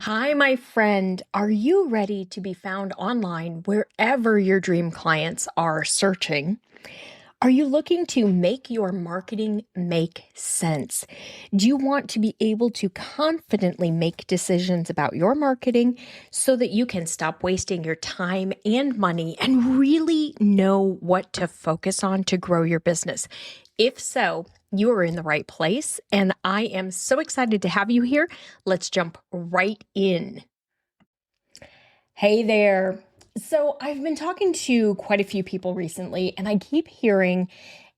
Hi, my friend. Are you ready to be found online wherever your dream clients are searching? Are you looking to make your marketing make sense? Do you want to be able to confidently make decisions about your marketing so that you can stop wasting your time and money and really know what to focus on to grow your business? If so, you are in the right place, and I am so excited to have you here. Let's jump right in. Hey there. So, I've been talking to quite a few people recently, and I keep hearing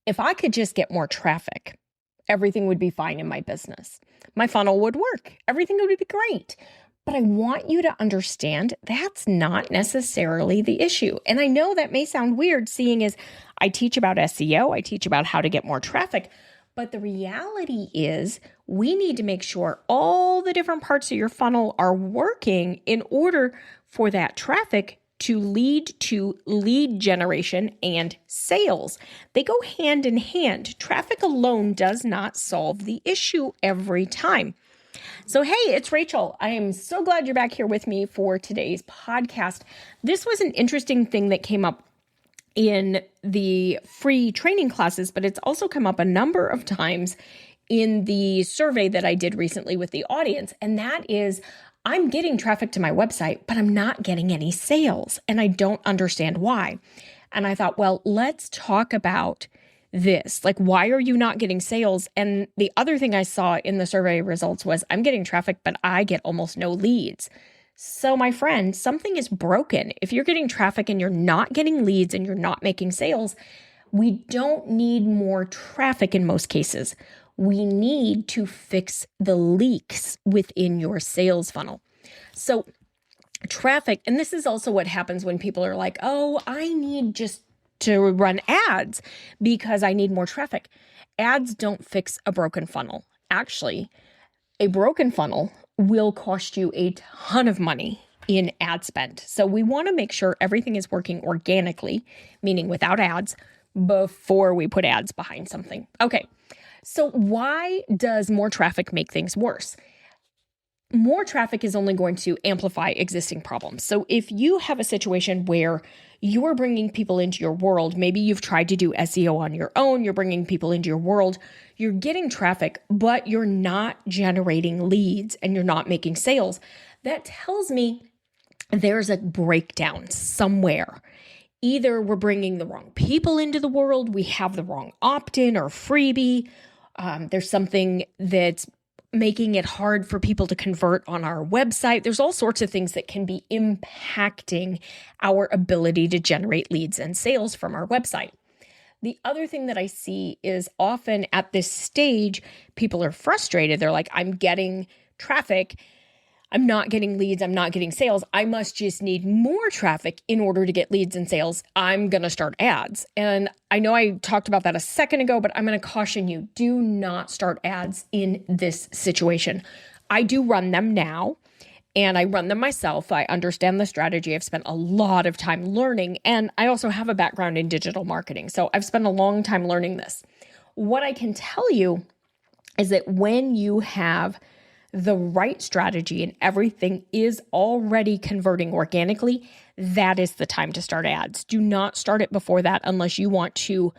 if I could just get more traffic, everything would be fine in my business. My funnel would work, everything would be great. But I want you to understand that's not necessarily the issue. And I know that may sound weird, seeing as I teach about SEO, I teach about how to get more traffic. But the reality is, we need to make sure all the different parts of your funnel are working in order for that traffic to lead to lead generation and sales. They go hand in hand. Traffic alone does not solve the issue every time. So, hey, it's Rachel. I am so glad you're back here with me for today's podcast. This was an interesting thing that came up in the free training classes, but it's also come up a number of times in the survey that I did recently with the audience. And that is, I'm getting traffic to my website, but I'm not getting any sales, and I don't understand why. And I thought, well, let's talk about this. Like, why are you not getting sales? And the other thing I saw in the survey results was I'm getting traffic, but I get almost no leads. So my friend, something is broken. If you're getting traffic and you're not getting leads and you're not making sales, we don't need more traffic in most cases. We need to fix the leaks within your sales funnel. So traffic, and this is also what happens when people are like, oh, I need just to run ads because I need more traffic. Ads don't fix a broken funnel. Actually, a broken funnel will cost you a ton of money in ad spend. So we want to make sure everything is working organically, meaning without ads, before we put ads behind something. Okay, so why does more traffic make things worse? More traffic is only going to amplify existing problems. So if you have a situation where you're bringing people into your world, maybe you've tried to do SEO on your own, you're bringing people into your world, you're getting traffic, but you're not generating leads and you're not making sales, that tells me there's a breakdown somewhere. Either we're bringing the wrong people into the world, we have the wrong opt-in or freebie, there's something that's making it hard for people to convert on our website. There's all sorts of things that can be impacting our ability to generate leads and sales from our website. The other thing that I see is often at this stage, people are frustrated. They're like, I'm getting traffic, I'm not getting leads, I'm not getting sales. I must just need more traffic in order to get leads and sales. I'm going to start ads. And I know I talked about that a second ago, but I'm going to caution you, do not start ads in this situation. I do run them now, and I run them myself. I understand the strategy. I've spent a lot of time learning, and I also have a background in digital marketing. So I've spent a long time learning this. What I can tell you is that when you have the right strategy and everything is already converting organically, that is the time to start ads. Do not start it before that unless you want to.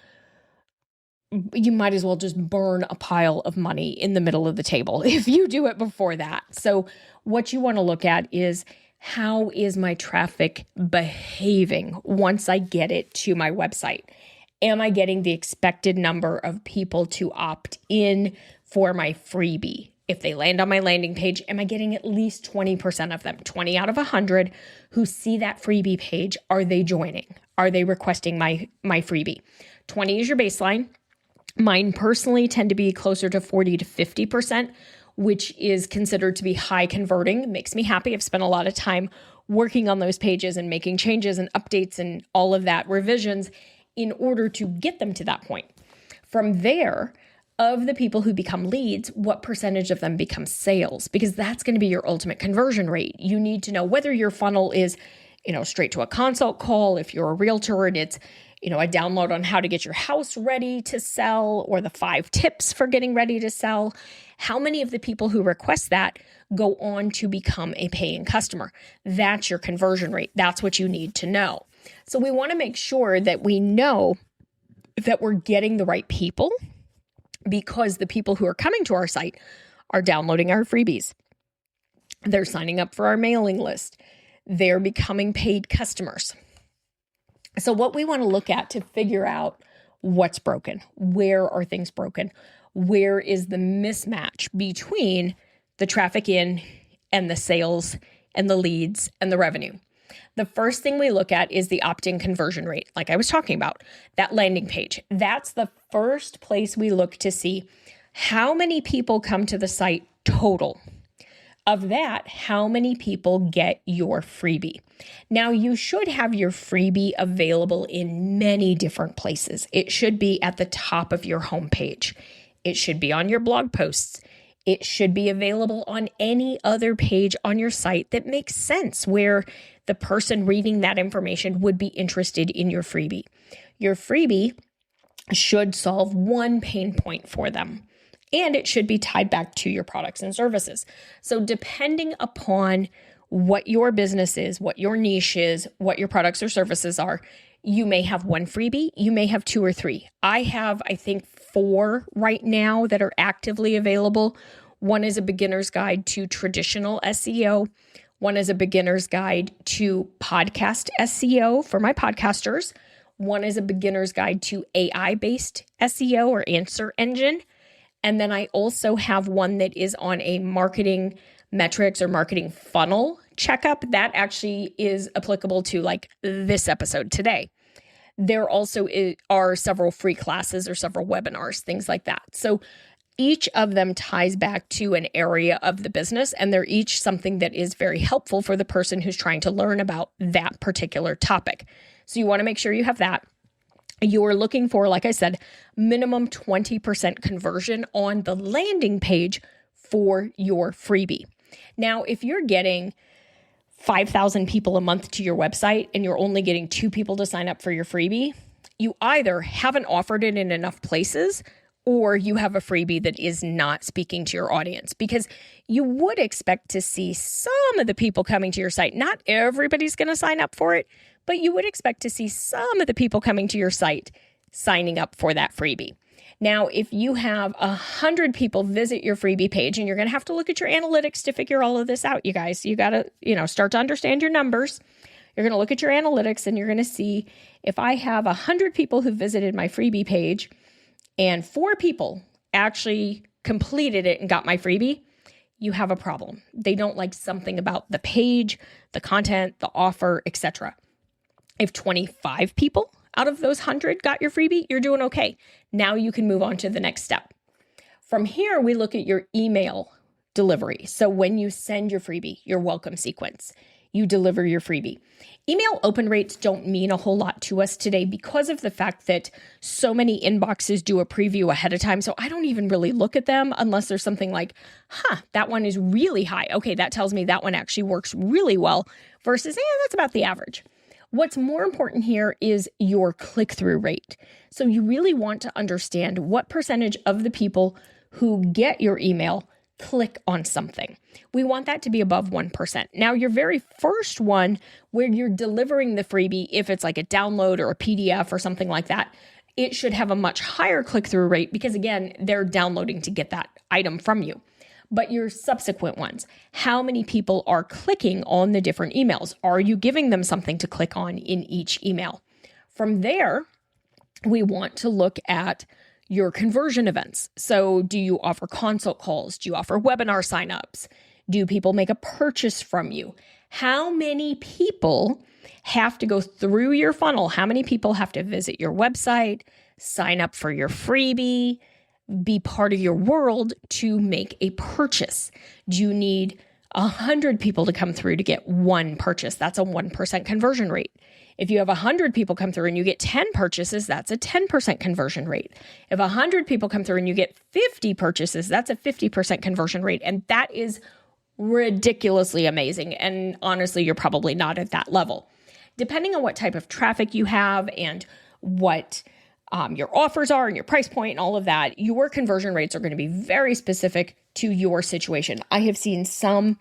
You might as well just burn a pile of money in the middle of the table if you do it before that. So what you want to look at is, how is my traffic behaving once I get it to my website? Am I getting the expected number of people to opt in for my freebie? If they land on my landing page, am I getting at least 20% of them, 20 out of 100 who see that freebie page? Are they joining? Are they requesting my freebie? 20 is your baseline. Mine personally tend to be closer to 40 to 50%, which is considered to be high converting. It makes me happy. I've spent a lot of time working on those pages and making changes and updates and all of that, revisions, in order to get them to that point. From there, of the people who become leads, what percentage of them become sales? Because that's going to be your ultimate conversion rate. You need to know whether your funnel is, straight to a consult call, if you're a realtor and a download on how to get your house ready to sell or the 5 tips for getting ready to sell. How many of the people who request that go on to become a paying customer? That's your conversion rate. That's what you need to know. So we want to make sure that we know that we're getting the right people, because the people who are coming to our site are downloading our freebies. They're signing up for our mailing list. They're becoming paid customers. So what we want to look at to figure out what's broken, where are things broken, where is the mismatch between the traffic in and the sales and the leads and the revenue. The first thing we look at is the opt-in conversion rate, like I was talking about, that landing page. That's the first place we look to see how many people come to the site total. Of that, how many people get your freebie? Now, you should have your freebie available in many different places. It should be at the top of your homepage. It should be on your blog posts. It should be available on any other page on your site that makes sense, where the person reading that information would be interested in your freebie. Your freebie should solve one pain point for them, and it should be tied back to your products and services. So depending upon what your business is, what your niche is, what your products or services are, you may have one freebie, you may have 2 or 3. I have, I think, 4 right now that are actively available. One is a beginner's guide to traditional SEO. One is a beginner's guide to podcast SEO for my podcasters. One is a beginner's guide to AI-based SEO or answer engine. And then I also have one that is on a marketing metrics or marketing funnel checkup. That actually is applicable to like this episode today. There also are several free classes or several webinars, things like that. So each of them ties back to an area of the business, and they're each something that is very helpful for the person who's trying to learn about that particular topic. So you want to make sure you have that. You're looking for, like I said, minimum 20% conversion on the landing page for your freebie. Now, if you're getting 5,000 people a month to your website and you're only getting 2 people to sign up for your freebie, you either haven't offered it in enough places, or you have a freebie that is not speaking to your audience, because you would expect to see some of the people coming to your site. Not everybody's going to sign up for it, but you would expect to see some of the people coming to your site signing up for that freebie. Now, if you have 100 people visit your freebie page, and you're going to have to look at your analytics to figure all of this out, you guys, you got to, start to understand your numbers. You're going to look at your analytics, and you're going to see if I have 100 people who visited my freebie page and 4 people actually completed it and got my freebie, you have a problem. They don't like something about the page, the content, the offer, etc. If 25 people out of those 100 got your freebie, you're doing okay. Now you can move on to the next step. From here, we look at your email delivery. So when you send your freebie, your welcome sequence, you deliver your freebie. Email open rates don't mean a whole lot to us today because of the fact that so many inboxes do a preview ahead of time. So I don't even really look at them unless there's something like, that one is really high. Okay, that tells me that one actually works really well versus, that's about the average. What's more important here is your click-through rate. So you really want to understand what percentage of the people who get your email click on something. We want that to be above 1%. Now, your very first one where you're delivering the freebie, if it's like a download or a PDF or something like that, it should have a much higher click-through rate because, again, they're downloading to get that item from you. But your subsequent ones, how many people are clicking on the different emails? Are you giving them something to click on in each email? From there, we want to look at your conversion events. So do you offer consult calls? Do you offer webinar signups? Do people make a purchase from you? How many people have to go through your funnel? How many people have to visit your website, sign up for your freebie, be part of your world to make a purchase? Do you need 100 people to come through to get one purchase? That's a 1% conversion rate. If you have 100 people come through and you get 10 purchases, that's a 10% conversion rate. If 100 people come through and you get 50 purchases, that's a 50% conversion rate. And that is ridiculously amazing. And honestly, you're probably not at that level. Depending on what type of traffic you have and what your offers are and your price point and all of that, your conversion rates are going to be very specific to your situation. I have seen some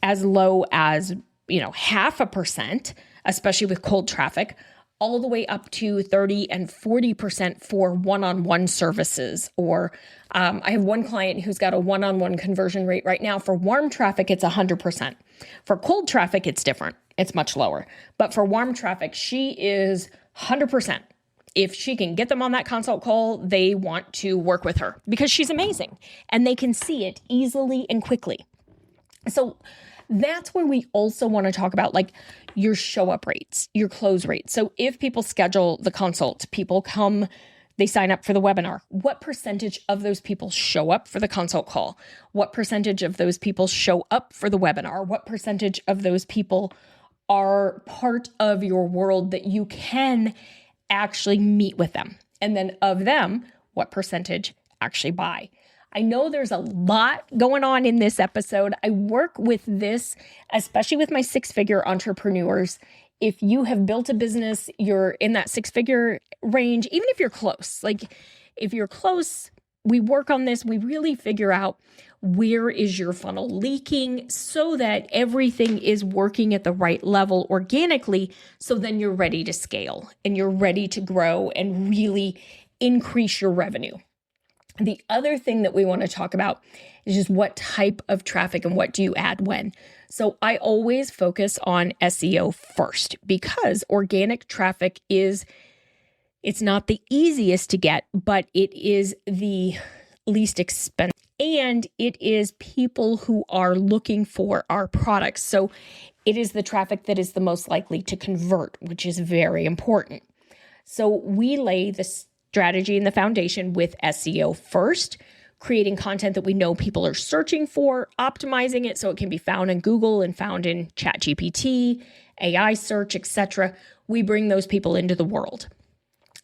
as low as, 0.5%, especially with cold traffic, all the way up to 30 and 40% for one-on-one services. Or I have one client who's got a one-on-one conversion rate right now. For warm traffic, it's 100%. For cold traffic, it's different. It's much lower. But for warm traffic, she is 100%. If she can get them on that consult call, they want to work with her because she's amazing and they can see it easily and quickly. So that's where we also want to talk about like your show up rates, your close rates. So if people schedule the consult, people come, they sign up for the webinar, what percentage of those people show up for the consult call? What percentage of those people show up for the webinar? What percentage of those people are part of your world that you can actually meet with them? And then of them, what percentage actually buy? I know there's a lot going on in this episode. I work with this, especially with my six-figure entrepreneurs. If you have built a business, you're in that six-figure range, even if you're close. Like if you're close, we work on this. We really figure out where is your funnel leaking so that everything is working at the right level organically. So then you're ready to scale and you're ready to grow and really increase your revenue. The other thing that we want to talk about is just what type of traffic and what do you add when. So I always focus on SEO first because organic traffic it's not the easiest to get, but it is the least expensive. And it is people who are looking for our products. So it is the traffic that is the most likely to convert, which is very important. So we lay the strategy and the foundation with SEO first, creating content that we know people are searching for, optimizing it so it can be found in Google and found in ChatGPT, AI search, etc. We bring those people into the world.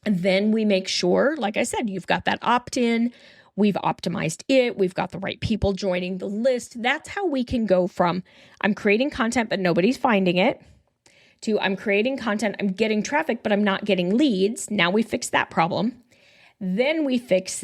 And then we make sure, like I said, you've got that opt-in, we've optimized it, we've got the right people joining the list. That's how we can go from I'm creating content but nobody's finding it to I'm creating content, I'm getting traffic, but I'm not getting leads. Now we fix that problem. Then we fix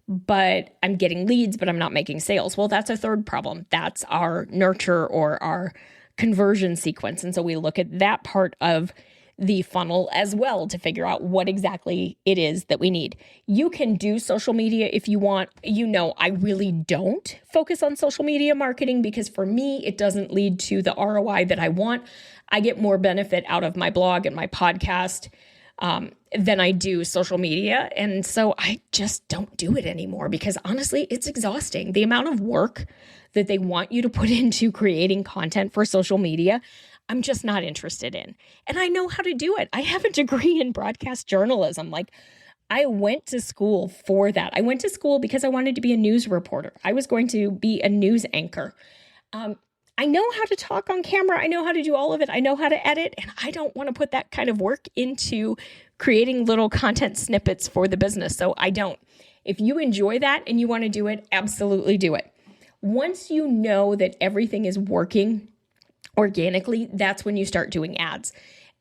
but I'm getting leads, but I'm not making sales. Well, that's a third problem. That's our nurture or our conversion sequence. And so we look at that part of the funnel as well to figure out what exactly it is that we need. You can do social media if you want. I really don't focus on social media marketing because for me, it doesn't lead to the ROI that I want. I get more benefit out of my blog and my podcast than I do social media. And so I just don't do it anymore because honestly, it's exhausting. The amount of work that they want you to put into creating content for social media, I'm just not interested in. And I know how to do it. I have a degree in broadcast journalism. Like I went to school for that. I went to school because I wanted to be a news reporter. I was going to be a news anchor. I know how to talk on camera. I know how to do all of it. I know how to edit, and I don't want to put that kind of work into creating little content snippets for the business. So I don't. If you enjoy that and you want to do it, absolutely do it. Once you know that everything is working organically, that's when you start doing ads.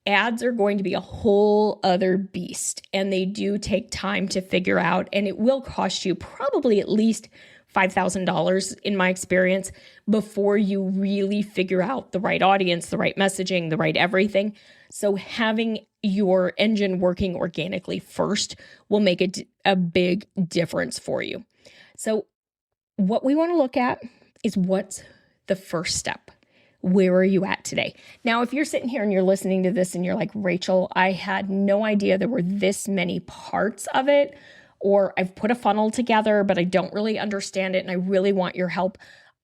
Ads are going to be a whole other beast, and they do take time to figure out, and it will cost you probably at least $5,000 in my experience before you really figure out the right audience, the right messaging, the right everything. So having your engine working organically first will make a big difference for you. So what we want to look at is what's the first step. Where are you at today? Now, if you're sitting here and you're listening to this and you're like, Rachel, I had no idea there were this many parts of it, or I've put a funnel together, but I don't really understand it and I really want your help.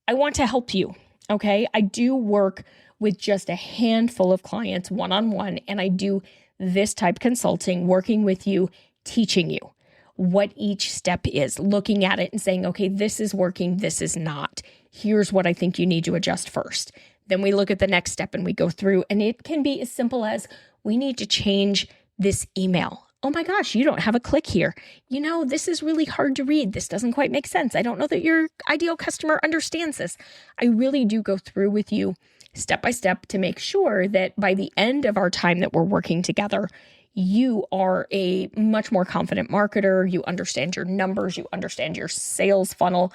I want to help you, okay? I do work with just a handful of clients one-on-one, and I do this type consulting, working with you, teaching you what each step is, looking at it and saying, okay, this is working, this is not. Here's what I think you need to adjust first. Then we look at the next step and we go through, and it can be as simple as we need to change this email. Oh my gosh, you don't have a click here. This is really hard to read. This doesn't quite make sense. I don't know that your ideal customer understands this. I really do go through with you step by step to make sure that by the end of our time that we're working together, you are a much more confident marketer. You understand your numbers, you understand your sales funnel,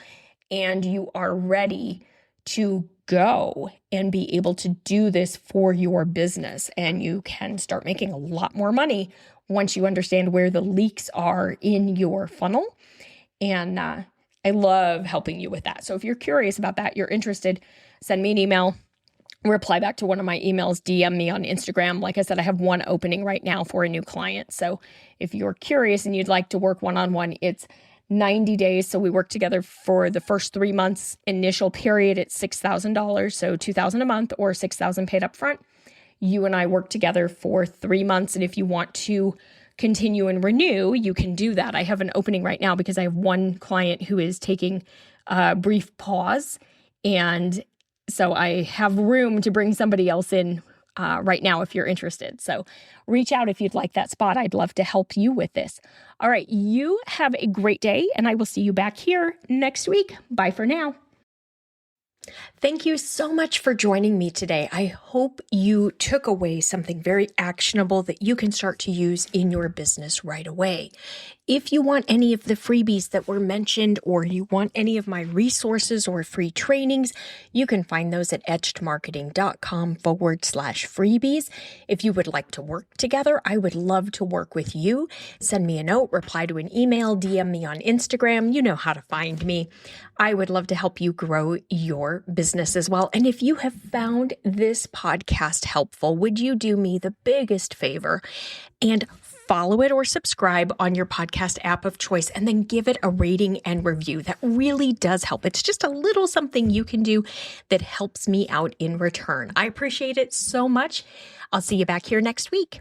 and you are ready to go and be able to do this for your business. And you can start making a lot more money once you understand where the leaks are in your funnel. And I love helping you with that. So if you're curious about that, you're interested, send me an email, reply back to one of my emails, DM me on Instagram. Like I said, I have one opening right now for a new client. So if you're curious and you'd like to work one-on-one, it's 90 days. So we work together for the first 3 months. Initial period, it's $6,000. So $2,000 a month or $6,000 paid up front. You and I work together for 3 months. And if you want to continue and renew, you can do that. I have an opening right now because I have one client who is taking a brief pause. And so I have room to bring somebody else in right now if you're interested. So reach out if you'd like that spot. I'd love to help you with this. All right, you have a great day, and I will see you back here next week. Bye for now. Thank you so much for joining me today. I hope you took away something very actionable that you can start to use in your business right away. If you want any of the freebies that were mentioned, or you want any of my resources or free trainings, you can find those at etchedmarketing.com/freebies. If you would like to work together, I would love to work with you. Send me a note, reply to an email, DM me on Instagram. You know how to find me. I would love to help you grow your business as well. And if you have found this podcast helpful, would you do me the biggest favor and follow it or subscribe on your podcast app of choice, and then give it a rating and review? That really does help. It's just a little something you can do that helps me out in return. I appreciate it so much. I'll see you back here next week.